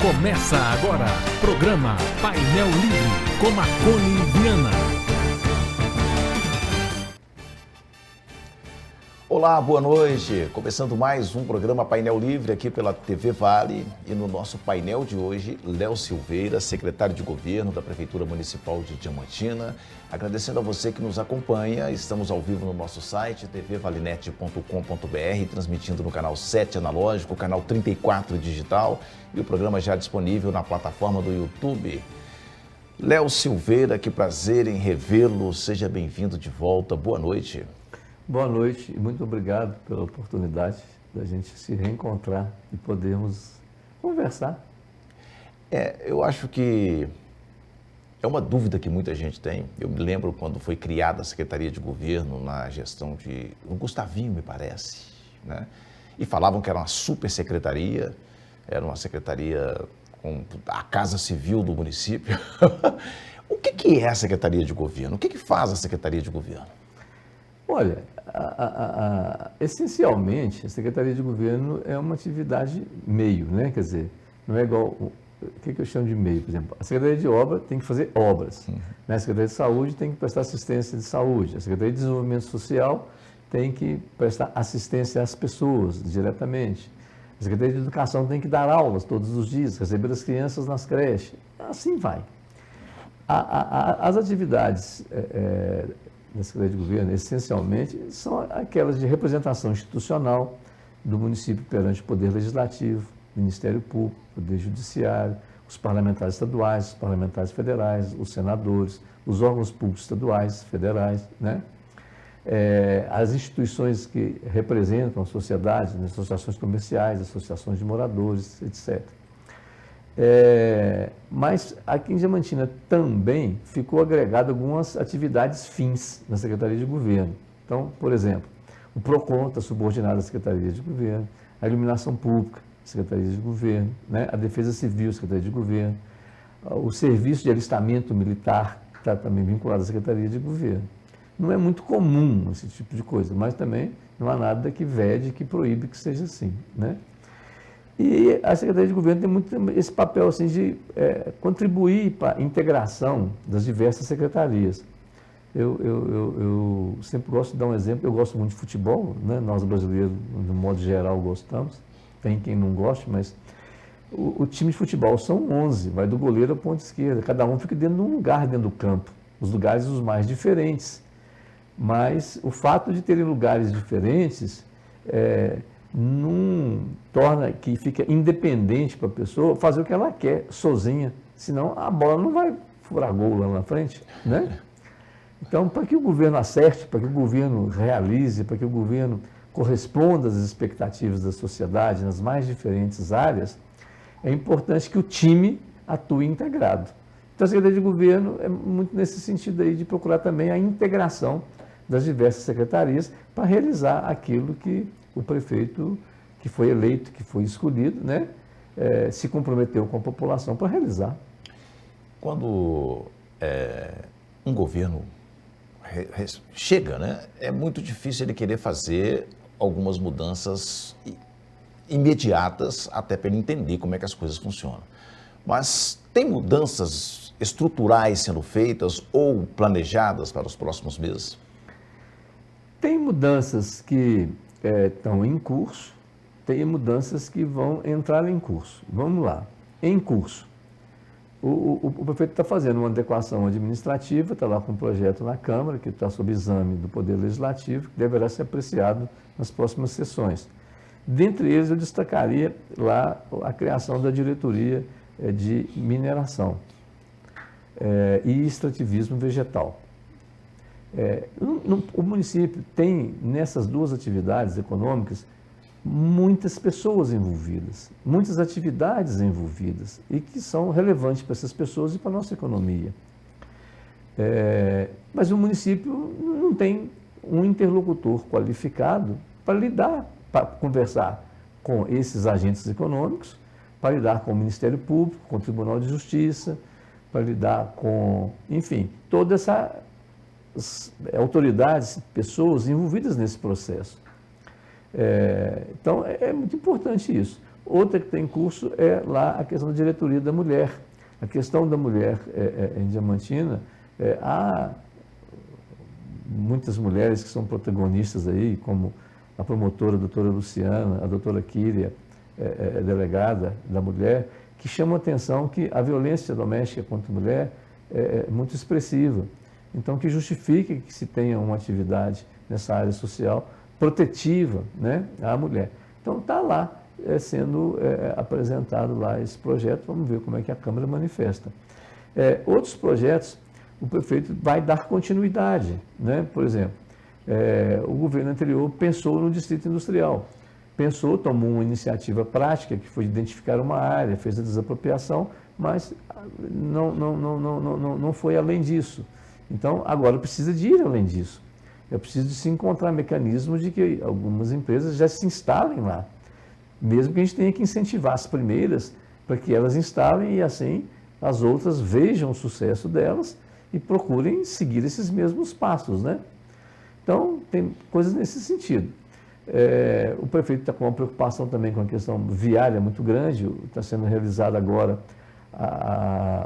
Começa agora, programa Painel Livre, com Marconi Viana. Olá, boa noite. Começando mais um programa Painel Livre aqui pela TV Vale. E no nosso painel de hoje, Léo Silveira, secretário de Governo da Prefeitura Municipal de Diamantina. Agradecendo a você que nos acompanha. Estamos ao vivo no nosso site, tvvalinet.com.br, transmitindo no canal 7 analógico, canal 34 digital e o programa já disponível na plataforma do YouTube. Léo Silveira, que prazer em revê-lo. Seja bem-vindo de volta. Boa noite. Boa noite e muito obrigado pela oportunidade da gente se reencontrar e podermos conversar. Eu acho que é uma dúvida que muita gente tem. Eu me lembro quando foi criada a Secretaria de Governo na gestão de o Gustavinho, me parece, né? E falavam que era uma super secretaria, era uma secretaria com a Casa Civil do município. O que é a Secretaria de Governo? O que faz a Secretaria de Governo? Olha, essencialmente, a Secretaria de Governo é uma atividade meio, né? Quer dizer, não é igual... O que eu chamo de meio? Por exemplo, a Secretaria de Obra tem que fazer obras. A Secretaria de Saúde tem que prestar assistência de saúde. A Secretaria de Desenvolvimento Social tem que prestar assistência às pessoas diretamente. A Secretaria de Educação tem que dar aulas todos os dias, receber as crianças nas creches. Assim vai. As atividades da Secretaria de Governo, essencialmente, são aquelas de representação institucional do município perante o Poder Legislativo, Ministério Público, Poder Judiciário, os parlamentares estaduais, os parlamentares federais, os senadores, os órgãos públicos estaduais, federais, né? As instituições que representam a sociedade, né? Associações comerciais, associações de moradores, etc. Mas aqui em Diamantina também ficou agregado algumas atividades fins na Secretaria de Governo. Então, por exemplo, o PROCON está subordinado à Secretaria de Governo, a Iluminação Pública, Secretaria de Governo, né? A Defesa Civil, Secretaria de Governo, o Serviço de Alistamento Militar está também vinculado à Secretaria de Governo. Não é muito comum esse tipo de coisa, mas também não há nada que vede, que proíbe que seja assim, né? E a Secretaria de Governo tem muito esse papel assim, de contribuir para a integração das diversas secretarias. Eu sempre gosto de dar um exemplo, eu gosto muito de futebol, né? Nós brasileiros, de modo geral, gostamos, tem quem não goste, mas o time de futebol são 11, vai do goleiro à ponta esquerda, cada um fica dentro de um lugar dentro do campo, os lugares os mais diferentes. Mas o fato de terem lugares diferentes não torna que fica independente para a pessoa fazer o que ela quer sozinha, senão a bola não vai furar gol lá na frente, né? Então, para que o governo acerte, para que o governo realize, para que o governo corresponda às expectativas da sociedade nas mais diferentes áreas, é importante que o time atue integrado. Então, a Secretaria de Governo é muito nesse sentido aí de procurar também a integração das diversas secretarias para realizar aquilo que o prefeito que foi eleito, que foi escolhido, né, se comprometeu com a população para realizar. Quando um governo chega, né, é muito difícil ele querer fazer algumas mudanças imediatas, até para ele entender como é que as coisas funcionam. Mas tem mudanças estruturais sendo feitas ou planejadas para os próximos meses? Tem mudanças que estão em curso, tem mudanças que vão entrar em curso. Vamos lá. Em curso, o prefeito está fazendo uma adequação administrativa, está lá com um projeto na Câmara, que está sob exame do Poder Legislativo, que deverá ser apreciado nas próximas sessões. Dentre eles, eu destacaria lá a criação da diretoria de mineração e extrativismo vegetal. O município tem, nessas duas atividades econômicas, muitas pessoas envolvidas, muitas atividades envolvidas e que são relevantes para essas pessoas e para a nossa economia. Mas o município não tem um interlocutor qualificado para lidar, para conversar com esses agentes econômicos, para lidar com o Ministério Público, com o Tribunal de Justiça, para lidar com, enfim, todas essas autoridades, pessoas envolvidas nesse processo. Então, é muito importante isso. Outra que tem em curso é lá a questão da diretoria da mulher. A questão da mulher em Diamantina, há muitas mulheres que são protagonistas aí, como a promotora, a doutora Luciana, a doutora Kíria, delegada da mulher, que chamam a atenção que a violência doméstica contra a mulher é muito expressiva. Então, que justifique que se tenha uma atividade nessa área social protetiva, né, à mulher. Então, está lá sendo apresentado lá esse projeto, vamos ver como é que a Câmara manifesta. Outros projetos, o prefeito vai dar continuidade, né? Por exemplo, o governo anterior pensou no distrito industrial, tomou uma iniciativa prática, que foi identificar uma área, fez a desapropriação, mas não foi além disso. Então, agora precisa de ir além disso. É preciso de se encontrar mecanismos de que algumas empresas já se instalem lá, mesmo que a gente tenha que incentivar as primeiras para que elas instalem e assim as outras vejam o sucesso delas e procurem seguir esses mesmos passos, né? Então, tem coisas nesse sentido. O prefeito está com uma preocupação também com a questão viária muito grande, está sendo realizada agora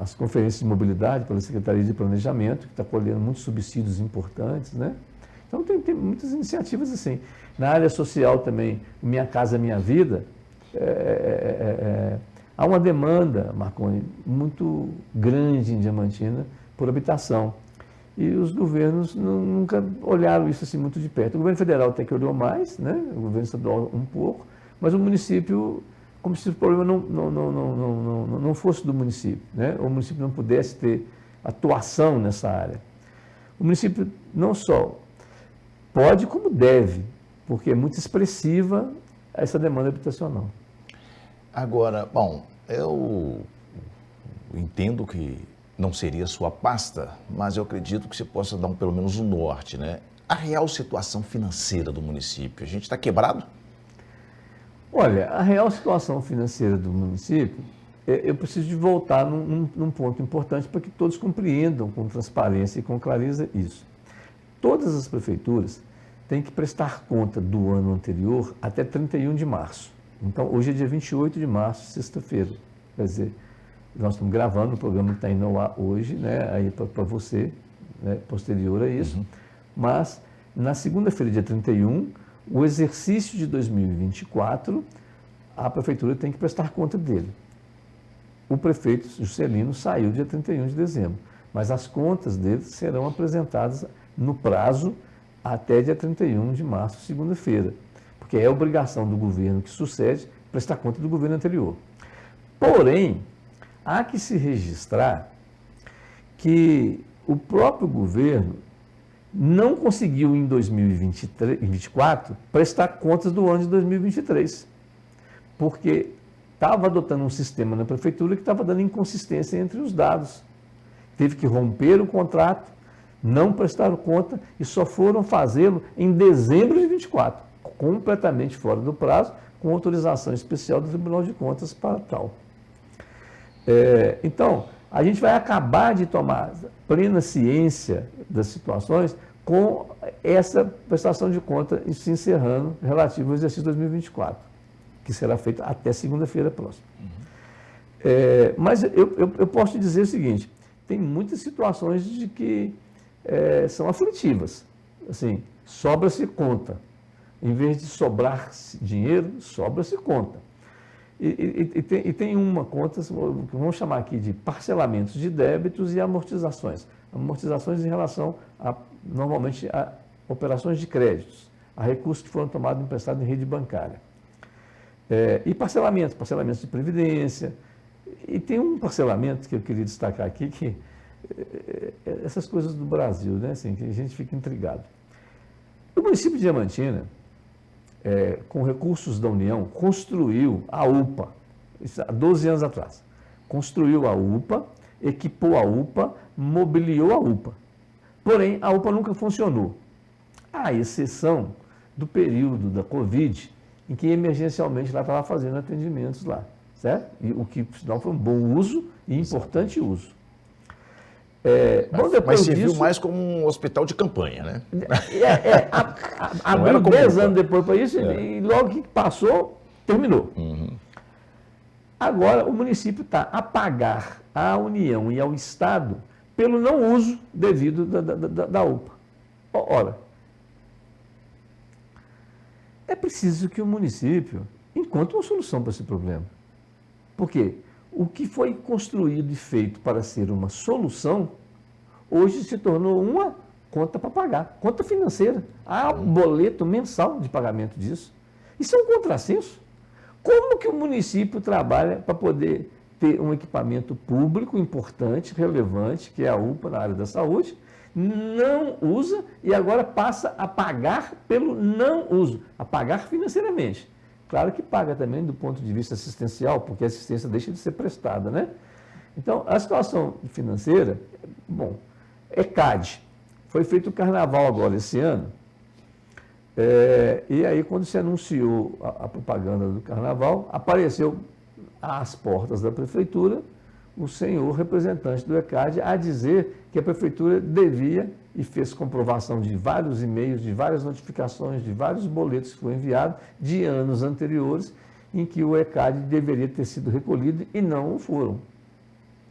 as conferências de mobilidade pela Secretaria de Planejamento, que está colhendo muitos subsídios importantes, né? Então, tem muitas iniciativas assim. Na área social também, Minha Casa Minha Vida, há uma demanda, Marconi, muito grande em Diamantina por habitação. E os governos nunca olharam isso assim muito de perto. O governo federal até que olhou mais, né? O governo estadual um pouco, mas o município, como se o problema não fosse do município, né? O município não pudesse ter atuação nessa área. O município não só pode, como deve, porque é muito expressiva essa demanda habitacional. Agora, bom, eu entendo que não seria sua pasta, mas eu acredito que você possa dar pelo menos um norte, né? A real situação financeira do município, a gente está quebrado? Olha, a real situação financeira do município, eu preciso de voltar num ponto importante para que todos compreendam com transparência e com clareza isso. Todas as prefeituras têm que prestar conta do ano anterior até 31 de março. Então, hoje é dia 28 de março, sexta-feira. Quer dizer, nós estamos gravando o programa que está indo ao ar hoje, né, aí para você, né, posterior a isso. Uhum. Mas, na segunda-feira, dia 31, o exercício de 2024, a prefeitura tem que prestar conta dele. O prefeito Juscelino saiu dia 31 de dezembro, mas as contas dele serão apresentadas no prazo até dia 31 de março, segunda-feira, porque é obrigação do governo que sucede prestar conta do governo anterior. Porém, há que se registrar que o próprio governo não conseguiu, em 2024, prestar contas do ano de 2023, porque estava adotando um sistema na prefeitura que estava dando inconsistência entre os dados. Teve que romper o contrato, não prestaram conta e só foram fazê-lo em dezembro de 24, completamente fora do prazo, com autorização especial do Tribunal de Contas para tal. Então, a gente vai acabar de tomar plena ciência das situações com essa prestação de conta se encerrando relativo ao exercício 2024, que será feito até segunda-feira próxima. Uhum. Mas eu posso te dizer o seguinte, tem muitas situações de que são aflitivas. Assim, sobra-se conta. Em vez de sobrar dinheiro, sobra-se conta. E tem uma conta, que vamos chamar aqui de parcelamentos de débitos e amortizações. Amortizações em relação, normalmente, a operações de créditos, a recursos que foram tomados emprestados em rede bancária. E parcelamentos de previdência. E tem um parcelamento que eu queria destacar aqui, que essas coisas do Brasil, né, assim, que a gente fica intrigado. O município de Diamantina, com recursos da União, construiu a UPA, isso há 12 anos atrás. Construiu a UPA, equipou a UPA, mobiliou a UPA. Porém, a UPA nunca funcionou, à exceção do período da Covid, em que emergencialmente ela estava fazendo atendimentos lá, certo? E o que, sinal, foi um bom uso e importante uso. Mas serviu mais como um hospital de campanha, né? Abriu 10 anos depois para isso e logo que passou, terminou. Uhum. Agora, o município está a pagar à União e ao Estado pelo não uso devido da UPA. Ora, é preciso que o município encontre uma solução para esse problema. Porque o que foi construído e feito para ser uma solução, hoje se tornou uma conta para pagar, conta financeira. Há um boleto mensal de pagamento disso. Isso é um contrassenso. Como que o município trabalha para poder ter um equipamento público importante, relevante, que é a UPA na área da saúde, não usa e agora passa a pagar pelo não uso, a pagar financeiramente. Claro que paga também do ponto de vista assistencial, porque a assistência deixa de ser prestada, né? Então, a situação financeira, bom, ECAD, foi feito o carnaval agora esse ano, e aí quando se anunciou a propaganda do carnaval, apareceu às portas da prefeitura o senhor representante do ECAD a dizer que a prefeitura devia, e fez comprovação de vários e-mails, de várias notificações, de vários boletos que foram enviados de anos anteriores, em que o ECAD deveria ter sido recolhido e não o foram.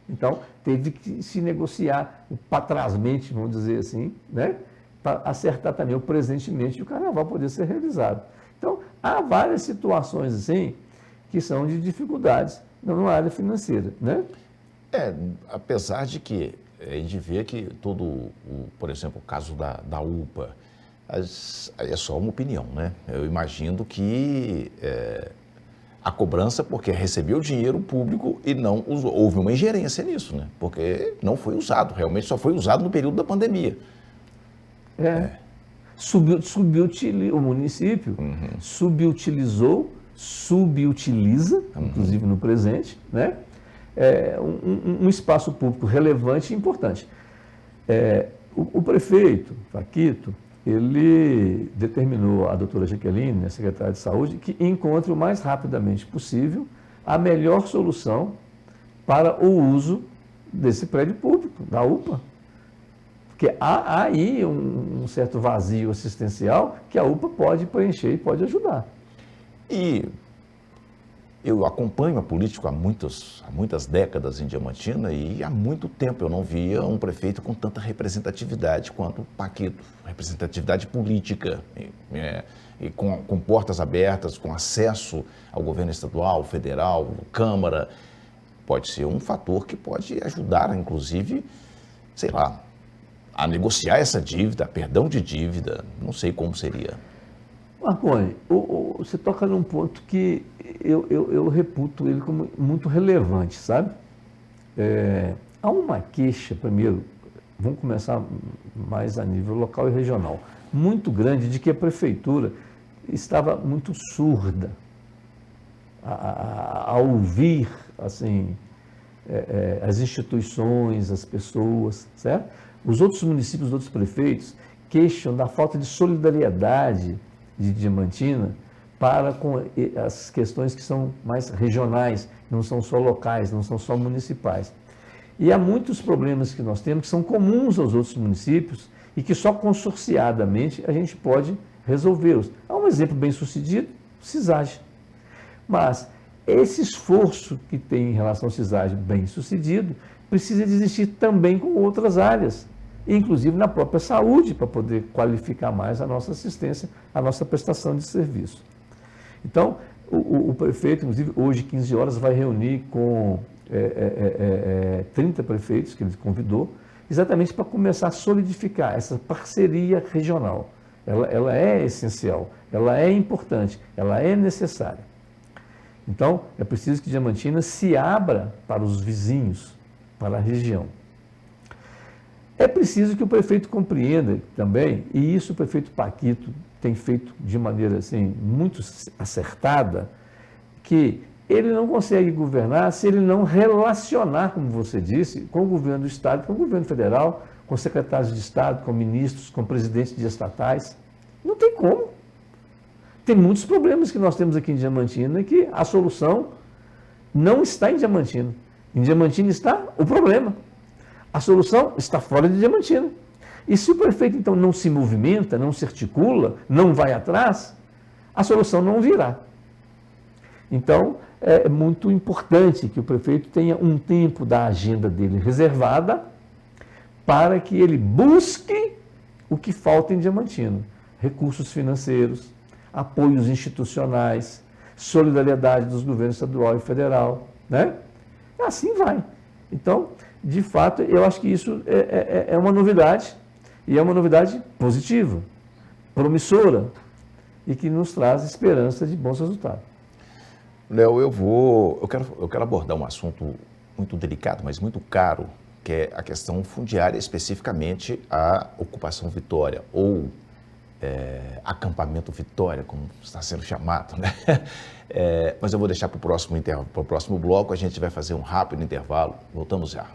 Então, teve que se negociar patrasmente, vamos dizer assim, né, para acertar também o presentemente e o carnaval poder ser realizado. Então, há várias situações assim que são de dificuldades na área financeira, né? Apesar de que a gente vê que por exemplo, o caso da UPA, é só uma opinião, né? Eu imagino que a cobrança, porque recebeu dinheiro público e não usou. Houve uma ingerência nisso, né? Porque não foi usado, realmente só foi usado no período da pandemia. O município subutiliza, inclusive no presente, né? Um espaço público relevante e importante. O prefeito, Paquito, ele determinou à doutora Jaqueline, a secretária de Saúde, que encontre o mais rapidamente possível a melhor solução para o uso desse prédio público, da UPA. Porque há aí um certo vazio assistencial que a UPA pode preencher e pode ajudar. E eu acompanho a política há muitas décadas em Diamantina e há muito tempo eu não via um prefeito com tanta representatividade quanto o Paquito, representatividade política, e com portas abertas, com acesso ao governo estadual, federal, Câmara. Pode ser um fator que pode ajudar, inclusive, sei lá, a negociar essa dívida, perdão de dívida, não sei como seria. Marconi, você toca num ponto que eu reputo ele como muito relevante, sabe? Há uma queixa, primeiro, vamos começar mais a nível local e regional, muito grande de que a prefeitura estava muito surda a ouvir, assim, as instituições, as pessoas, certo? Os outros municípios, os outros prefeitos queixam da falta de solidariedade de Diamantina para com as questões que são mais regionais, não são só locais, não são só municipais. E há muitos problemas que nós temos que são comuns aos outros municípios e que só consorciadamente a gente pode resolvê-los. Há um exemplo bem sucedido, o CISAG. Mas esse esforço que tem em relação ao CISAG bem sucedido precisa de existir também com outras áreas, inclusive na própria saúde, para poder qualificar mais a nossa assistência, a nossa prestação de serviço. Então, o prefeito, inclusive, hoje, 15 horas, vai reunir com 30 prefeitos que ele convidou, exatamente para começar a solidificar essa parceria regional. Ela é essencial, ela é importante, ela é necessária. Então, é preciso que Diamantina se abra para os vizinhos, para a região. É preciso que o prefeito compreenda também, e isso o prefeito Paquito tem feito de maneira assim, muito acertada, que ele não consegue governar se ele não relacionar, como você disse, com o governo do Estado, com o governo federal, com secretários de Estado, com ministros, com presidentes de estatais. Não tem como. Tem muitos problemas que nós temos aqui em Diamantina e que a solução não está em Diamantina. Em Diamantina está o problema. A solução está fora de Diamantina. E se o prefeito, então, não se movimenta, não se articula, não vai atrás, a solução não virá. Então, é muito importante que o prefeito tenha um tempo da agenda dele reservada para que ele busque o que falta em Diamantino. Recursos financeiros, apoios institucionais, solidariedade dos governos estadual e federal, né? Assim vai. Então, de fato, eu acho que isso é uma novidade, e é uma novidade positiva, promissora, e que nos traz esperança de bons resultados. Léo, eu quero abordar um assunto muito delicado, mas muito caro, que é a questão fundiária, especificamente a ocupação Vitória, ou acampamento Vitória, como está sendo chamado, né? Mas eu vou deixar para o próximo bloco, a gente vai fazer um rápido intervalo. Voltamos já.